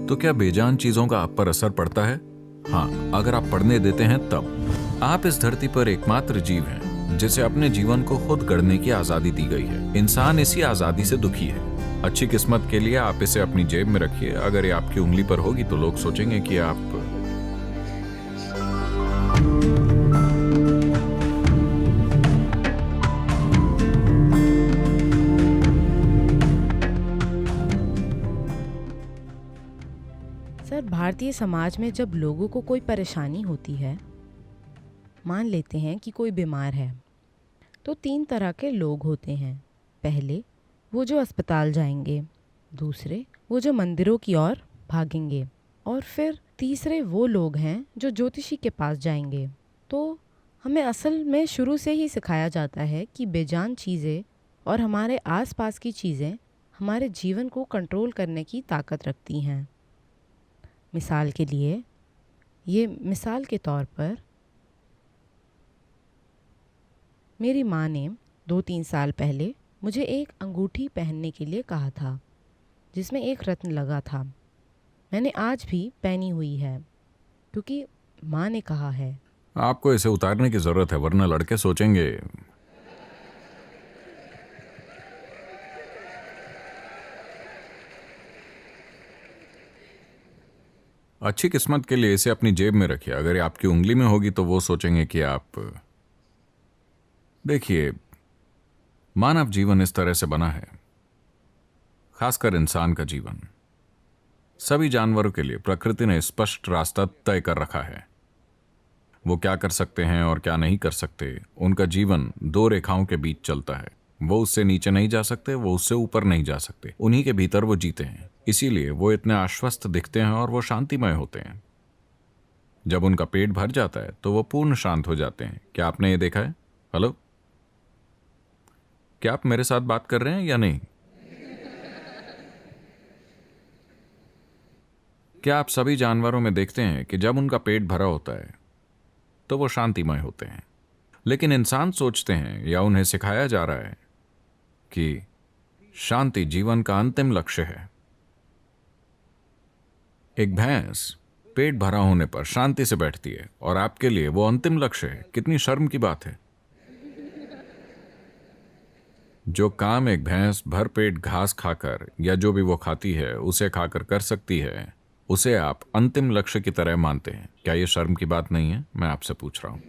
तो क्या बेजान चीजों का आप पर असर पड़ता है? हाँ, अगर आप पढ़ने देते हैं तब। आप इस धरती पर एकमात्र जीव हैं जिसे अपने जीवन को खुद गढ़ने की आजादी दी गई है। इंसान इसी आजादी से दुखी है। अच्छी किस्मत के लिए आप इसे अपनी जेब में रखिए। अगर ये आपकी उंगली पर होगी तो लोग सोचेंगे कि आप सर, भारतीय समाज में जब लोगों को कोई परेशानी होती है, मान लेते हैं कि कोई बीमार है, तो 3 तरह के लोग होते हैं। पहले वो जो अस्पताल जाएंगे, दूसरे वो जो मंदिरों की ओर भागेंगे, और फिर तीसरे वो लोग हैं जो ज्योतिषी के पास जाएंगे। तो हमें असल में शुरू से ही सिखाया जाता है कि बेजान चीज़ें और हमारे आसपास की चीज़ें हमारे जीवन को कंट्रोल करने की ताकत रखती हैं। मिसाल के लिए, ये मिसाल के तौर पर मेरी माँ ने 2-3 साल पहले मुझे एक अंगूठी पहनने के लिए कहा था जिसमें एक रत्न लगा था। मैंने आज भी पहनी हुई है क्योंकि माँ ने कहा है। आपको इसे उतारने की जरूरत है, वरना लड़के सोचेंगे। अच्छी किस्मत के लिए इसे अपनी जेब में रखिए। अगर ये आपकी उंगली में होगी तो वो सोचेंगे कि आप। देखिए, मानव जीवन इस तरह से बना है, खासकर इंसान का जीवन। सभी जानवरों के लिए प्रकृति ने स्पष्ट रास्ता तय कर रखा है। वो क्या कर सकते हैं और क्या नहीं कर सकते। उनका जीवन 2 रेखाओं के बीच चलता है। वो उससे नीचे नहीं जा सकते, वो उससे ऊपर नहीं जा सकते। उन्हीं के भीतर वो जीते हैं। इसीलिए वो इतने आश्वस्त दिखते हैं और वो शांतिमय होते हैं। जब उनका पेट भर जाता है तो वो पूर्ण शांत हो जाते हैं। क्या आपने ये देखा है? हेलो, क्या आप मेरे साथ बात कर रहे हैं या नहीं? क्या आप सभी जानवरों में देखते हैं कि जब उनका पेट भरा होता है तो वो शांतिमय होते हैं? लेकिन इंसान सोचते हैं, या उन्हें सिखाया जा रहा है, कि शांति जीवन का अंतिम लक्ष्य है। एक भैंस पेट भरा होने पर शांति से बैठती है और आपके लिए वो अंतिम लक्ष्य है। कितनी शर्म की बात है। जो काम एक भैंस भर पेट घास खाकर या जो भी वो खाती है उसे खाकर कर सकती है, उसे आप अंतिम लक्ष्य की तरह मानते हैं। क्या ये शर्म की बात नहीं है? मैं आपसे पूछ रहा हूं।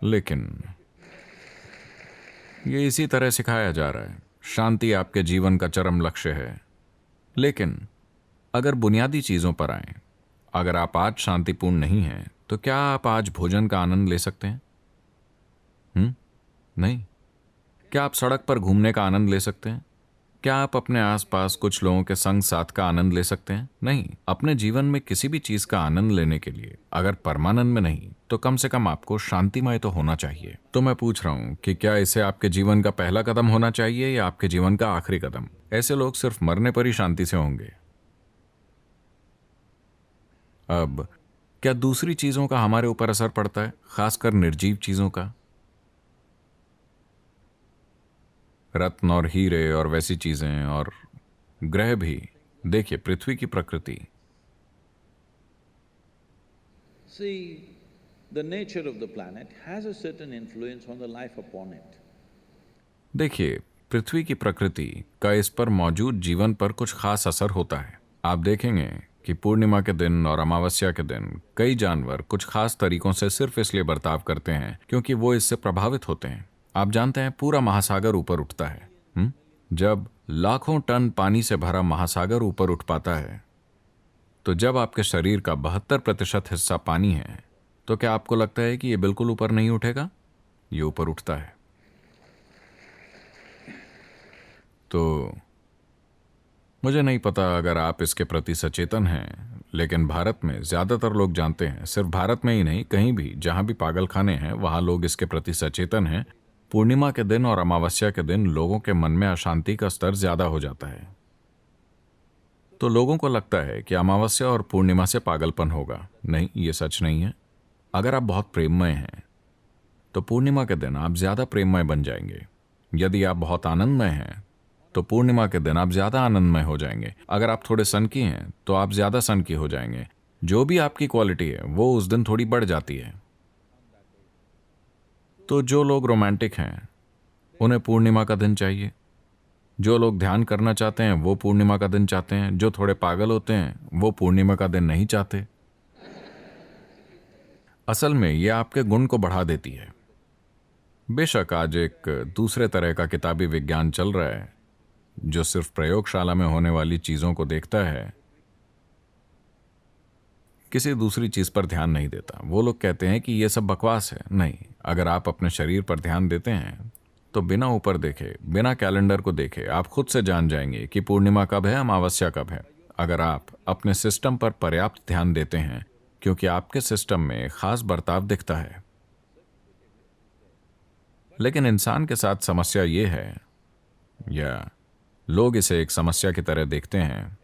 लेकिन ये इसी तरह सिखाया जा रहा है। शांति आपके जीवन का चरम लक्ष्य है। लेकिन अगर बुनियादी चीजों पर आए, अगर आप आज शांतिपूर्ण नहीं हैं तो क्या आप आज भोजन का आनंद ले सकते हैं? नहीं। क्या आप सड़क पर घूमने का आनंद ले सकते हैं? क्या आप अपने आसपास कुछ लोगों के संग साथ का आनंद ले सकते हैं? नहीं। अपने जीवन में किसी भी चीज का आनंद लेने के लिए अगर परमानंद में नहीं तो कम से कम आपको शांतिमय तो होना चाहिए। तो मैं पूछ रहा हूं कि क्या इसे आपके जीवन का पहला कदम होना चाहिए या आपके जीवन का आखिरी कदम? ऐसे लोग सिर्फ मरने पर ही शांति से होंगे। अब क्या दूसरी चीजों का हमारे ऊपर असर पड़ता है, खासकर निर्जीव चीजों का? रत्न और हीरे और वैसी चीजें और ग्रह भी। देखिए, पृथ्वी की प्रकृति। See, the nature of the planet has a certain influence on the life upon it. देखिए, पृथ्वी की प्रकृति का इस पर मौजूद जीवन पर कुछ खास असर होता है। आप देखेंगे कि पूर्णिमा के दिन और अमावस्या के दिन कई जानवर कुछ खास तरीकों से सिर्फ इसलिए बर्ताव करते हैं क्योंकि वो इससे प्रभावित होते हैं। आप जानते हैं, पूरा महासागर ऊपर उठता है। जब लाखों टन पानी से भरा महासागर ऊपर उठ पाता है, तो जब आपके शरीर का 72% हिस्सा पानी है, तो क्या आपको लगता है कि ये बिल्कुल ऊपर नहीं उठेगा? ये ऊपर उठता है। तो मुझे नहीं पता अगर आप इसके प्रति सचेतन हैं, लेकिन भारत में ज्यादातर लोग जानते हैं। सिर्फ भारत में ही नहीं, कहीं भी जहां भी पागलखाने हैं वहां लोग इसके प्रति सचेतन हैं। पूर्णिमा के दिन और अमावस्या के दिन लोगों के मन में अशांति का स्तर ज्यादा हो जाता है। तो लोगों को लगता है कि अमावस्या और पूर्णिमा से पागलपन होगा। नहीं, ये सच नहीं है। अगर आप बहुत प्रेममय हैं तो पूर्णिमा के दिन आप ज्यादा प्रेममय बन जाएंगे। यदि आप बहुत आनंदमय हैं तो पूर्णिमा के दिन आप ज्यादा आनंदमय हो जाएंगे। अगर आप थोड़े सनकी हैं तो आप ज्यादा सनकी हो जाएंगे। जो भी आपकी क्वालिटी है वो उस दिन थोड़ी बढ़ जाती है। तो जो लोग रोमांटिक हैं उन्हें पूर्णिमा का दिन चाहिए। जो लोग ध्यान करना चाहते हैं वो पूर्णिमा का दिन चाहते हैं। जो थोड़े पागल होते हैं वो पूर्णिमा का दिन नहीं चाहते। असल में यह आपके गुण को बढ़ा देती है। बेशक आज एक दूसरे तरह का किताबी विज्ञान चल रहा है जो सिर्फ प्रयोगशाला में होने वाली चीजों को देखता है, किसी दूसरी चीज पर ध्यान नहीं देता। वो लोग कहते हैं कि यह सब बकवास है। नहीं, अगर आप अपने शरीर पर ध्यान देते हैं तो बिना ऊपर देखे, बिना कैलेंडर को देखे आप खुद से जान जाएंगे कि पूर्णिमा कब है, अमावस्या कब है। अगर आप अपने सिस्टम पर पर्याप्त ध्यान देते हैं, क्योंकि आपके सिस्टम में खास बर्ताव दिखता है। लेकिन इंसान के साथ समस्या ये है, या लोग इसे एक समस्या की तरह देखते हैं,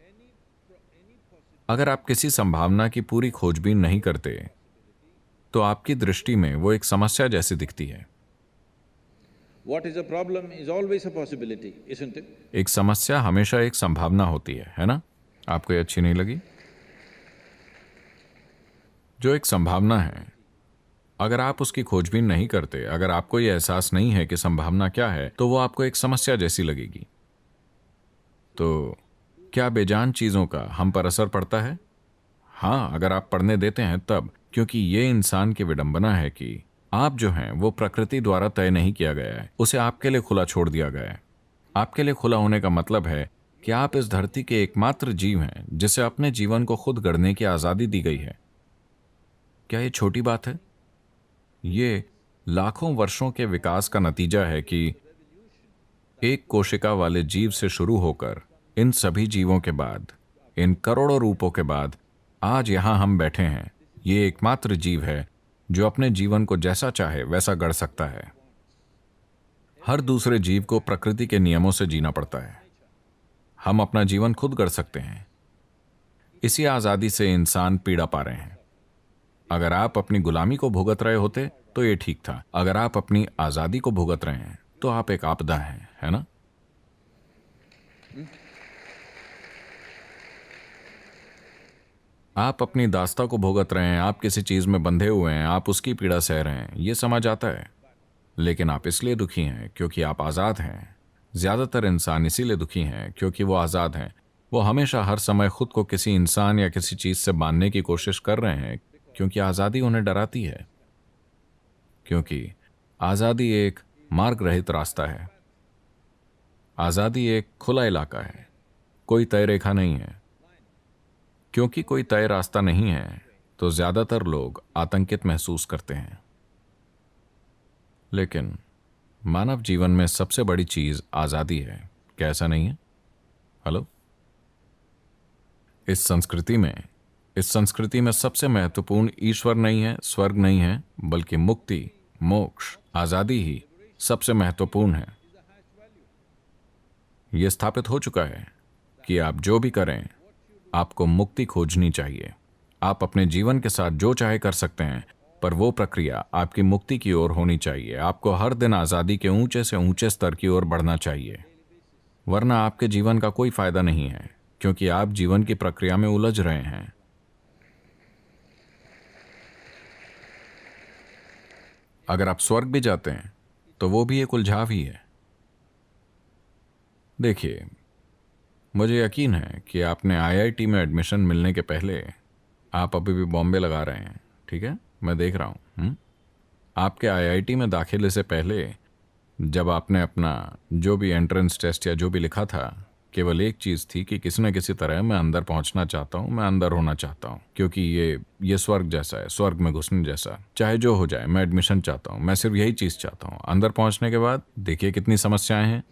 अगर आप किसी संभावना की पूरी खोजबीन नहीं करते तो आपकी दृष्टि में वो एक समस्या जैसी दिखती है। What is a problem is always a possibility, isn't it? एक समस्या हमेशा एक संभावना होती है ना? आपको ये अच्छी नहीं लगी? जो एक संभावना है, अगर आप उसकी खोजबीन नहीं करते, अगर आपको ये एहसास नहीं है कि संभावना क्या है, तो वो आपको एक समस्या जैसी लगेगी। तो क्या बेजान चीजों का हम पर असर पड़ता है? हाँ, अगर आप पढ़ने देते हैं तब, क्योंकि ये इंसान की विडंबना है कि आप जो हैं वो प्रकृति द्वारा तय नहीं किया गया है, उसे आपके लिए खुला छोड़ दिया गया है। आपके लिए खुला होने का मतलब है कि आप इस धरती के एकमात्र जीव हैं जिसे अपने जीवन को खुद गढ़ने की आजादी दी गई है। क्या ये छोटी बात है? ये लाखों वर्षों के विकास का नतीजा है कि एक कोशिका वाले जीव से शुरू होकर इन सभी जीवों के बाद, इन करोड़ों रूपों के बाद आज यहां हम बैठे हैं। ये एकमात्र जीव है जो अपने जीवन को जैसा चाहे वैसा गढ़ सकता है। हर दूसरे जीव को प्रकृति के नियमों से जीना पड़ता है। हम अपना जीवन खुद गढ़ सकते हैं। इसी आजादी से इंसान पीड़ा पा रहे हैं। अगर आप अपनी गुलामी को भुगत रहे होते तो ये ठीक था। अगर आप अपनी आजादी को भुगत रहे हैं तो आप एक आपदा हैं, है ना? आप अपनी दास्ता को भुगत रहे हैं, आप किसी चीज में बंधे हुए हैं, आप उसकी पीड़ा सह रहे हैं, ये समझ आता है। लेकिन आप इसलिए दुखी हैं क्योंकि आप आजाद हैं। ज्यादातर इंसान इसीलिए दुखी हैं क्योंकि वो आजाद हैं। वो हमेशा हर समय खुद को किसी इंसान या किसी चीज से बांधने की कोशिश कर रहे हैं क्योंकि आजादी उन्हें डराती है। क्योंकि आजादी एक मार्ग रहित रास्ता है। आजादी एक खुला इलाका है, कोई तय रेखा नहीं है। क्योंकि कोई तय रास्ता नहीं है तो ज्यादातर लोग आतंकित महसूस करते हैं। लेकिन मानव जीवन में सबसे बड़ी चीज आजादी है, क्या ऐसा नहीं है? हेलो? इस संस्कृति में सबसे महत्वपूर्ण ईश्वर नहीं है, स्वर्ग नहीं है, बल्कि मुक्ति, मोक्ष, आजादी ही सबसे महत्वपूर्ण है। यह स्थापित हो चुका है कि आप जो भी करें, आपको मुक्ति खोजनी चाहिए। आप अपने जीवन के साथ जो चाहे कर सकते हैं, पर वो प्रक्रिया आपकी मुक्ति की ओर होनी चाहिए। आपको हर दिन आजादी के ऊंचे से ऊंचे स्तर की ओर बढ़ना चाहिए, वरना आपके जीवन का कोई फायदा नहीं है, क्योंकि आप जीवन की प्रक्रिया में उलझ रहे हैं। अगर आप स्वर्ग भी जाते हैं तो वो भी एक उलझाव ही है। देखिए, मुझे यकीन है कि आपने आईआईटी में एडमिशन मिलने के पहले, आप अभी भी बॉम्बे लगा रहे हैं, ठीक है, मैं देख रहा हूं। आपके आईआईटी में दाखिले से पहले जब आपने अपना जो भी एंट्रेंस टेस्ट या जो भी लिखा था, केवल एक चीज़ थी कि किसी न किसी तरह मैं अंदर पहुंचना चाहता हूं, मैं अंदर होना चाहता हूं, क्योंकि ये स्वर्ग जैसा है, स्वर्ग में घुसने जैसा। चाहे जो हो जाए, मैं एडमिशन चाहता हूं, मैं सिर्फ यही चीज़ चाहता हूं। अंदर पहुंचने के बाद देखिए कितनी समस्याएं हैं।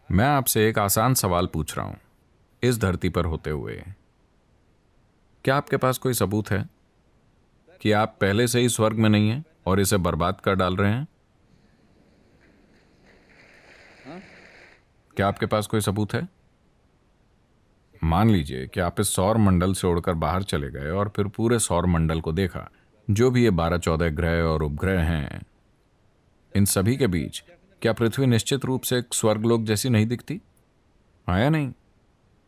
मैं आपसे एक आसान सवाल पूछ रहा हूं, इस धरती पर होते हुए क्या आपके पास कोई सबूत है कि आप पहले से ही स्वर्ग में नहीं हैं और इसे बर्बाद कर डाल रहे हैं? क्या आपके पास कोई सबूत है? मान लीजिए कि आप इस सौर मंडल से उड़कर बाहर चले गए और फिर पूरे सौर मंडल को देखा। जो भी ये 12-14 ग्रह और उपग्रह हैं, इन सभी के बीच क्या पृथ्वी निश्चित रूप से एक स्वर्गलोक जैसी नहीं दिखती? हाँ या नहीं?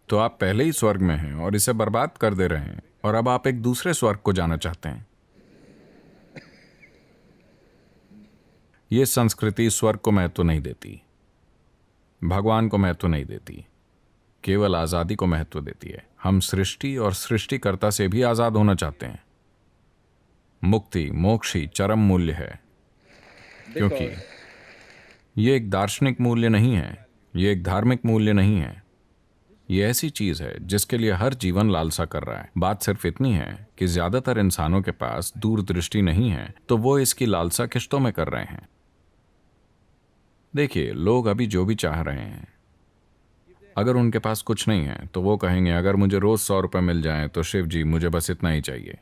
तो आप पहले ही स्वर्ग में हैं और इसे बर्बाद कर दे रहे हैं, और अब आप एक दूसरे स्वर्ग को जाना चाहते हैं। ये संस्कृति स्वर्ग को महत्व नहीं देती, भगवान को महत्व नहीं देती, केवल आजादी को महत्व देती है। हम सृष्टि और सृष्टिकर्ता से भी आजाद होना चाहते हैं। मुक्ति, मोक्ष ही चरम मूल्य है, क्योंकि ये एक दार्शनिक मूल्य नहीं है, ये एक धार्मिक मूल्य नहीं है। ये ऐसी चीज है जिसके लिए हर जीवन लालसा कर रहा है। बात सिर्फ इतनी है कि ज्यादातर इंसानों के पास दूरदृष्टि नहीं है, तो वो इसकी लालसा किश्तों में कर रहे हैं। देखिए, लोग अभी जो भी चाह रहे हैं, अगर उनके पास कुछ नहीं है तो वो कहेंगे अगर मुझे रोज 100 रुपए मिल जाए तो शिव जी मुझे बस इतना ही चाहिए।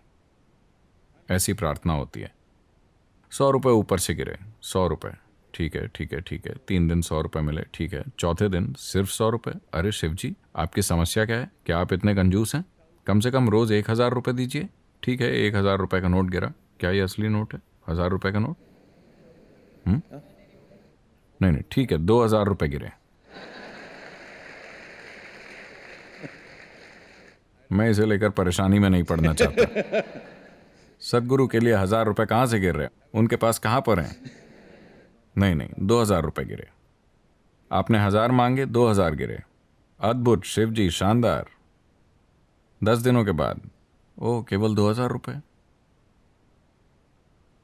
ऐसी प्रार्थना होती है। 100 रुपए ऊपर से गिरे, 100 रुपए, ठीक है ठीक है ठीक है, 3 दिन 100 रुपए मिले, ठीक है, चौथे दिन सिर्फ 100 रुपए। अरे शिव जी, आपकी समस्या क्या है? क्या आप इतने कंजूस हैं? कम से कम रोज 1000 रुपए दीजिए। ठीक है, 1000 रुपए का नोट गिरा, क्या ये असली नोट है? 1000 रुपए का नोट? नहीं नहीं, ठीक है, 2000 रुपए गिरे। मैं इसे लेकर परेशानी में नहीं पड़ना चाहता। सदगुरु के लिए 1000 रुपए कहां से गिर रहे हैं? उनके पास कहां पर हैं? नहीं नहीं, 2000 रुपए गिरे। आपने 1000 मांगे, 2000 गिरे। अद्भुत शिव जी, शानदार। 10 दिनों के बाद ओ केवल 2000 रुपए।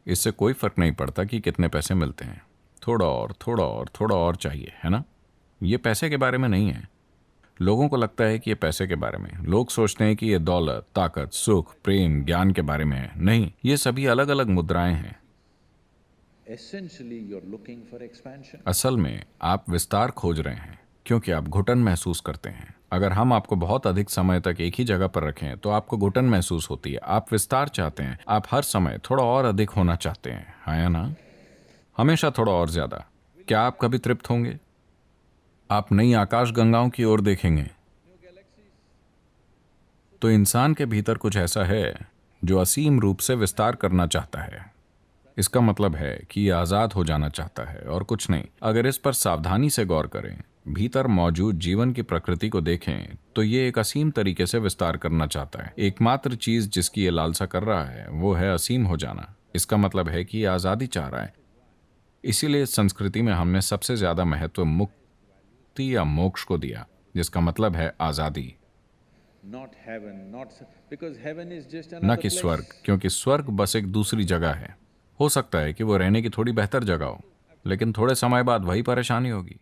इससे कोई फर्क नहीं पड़ता कि कितने पैसे मिलते हैं, थोड़ा और थोड़ा और थोड़ा और चाहिए, है ना? ये पैसे के बारे में नहीं है। लोगों को लगता है कि ये पैसे के बारे में, लोग सोचते हैं कि ये दौलत, ताकत, सुख, प्रेम, ज्ञान के बारे में है। नहीं, ये सभी अलग अलग मुद्राएं हैं। Essentially, you're looking for expansion. असल में आप विस्तार खोज रहे हैं क्योंकि आप घुटन महसूस करते हैं। अगर हम आपको बहुत अधिक समय तक एक ही जगह पर रखें तो आपको घुटन महसूस होती है। आप विस्तार चाहते हैं, आप हर समय थोड़ा और अधिक होना चाहते हैं, हाँ या ना? हमेशा थोड़ा और ज्यादा। क्या आप कभी तृप्त होंगे? आप नई आकाश गंगाओं की ओर देखेंगे तो इंसान के भीतर कुछ ऐसा है जो असीम रूप से विस्तार करना चाहता है। इसका मतलब है कि ये आजाद हो जाना चाहता है और कुछ नहीं। अगर इस पर सावधानी से गौर करें, भीतर मौजूद जीवन की प्रकृति को देखें, तो ये एक असीम तरीके से विस्तार करना चाहता है। एकमात्र चीज जिसकी ये लालसा कर रहा है वो है असीम हो जाना। इसका मतलब है कि ये आजादी चाह रहा है। इसीलिए इस संस्कृति में हमने सबसे ज्यादा महत्व मुक्ति या मोक्ष को दिया, जिसका मतलब है आजादी, Not heaven, because heaven is just न another कि place. स्वर्ग, क्योंकि स्वर्ग बस एक दूसरी जगह है। हो सकता है कि वो रहने की थोड़ी बेहतर जगह हो, लेकिन थोड़े समय बाद वही परेशानी होगी।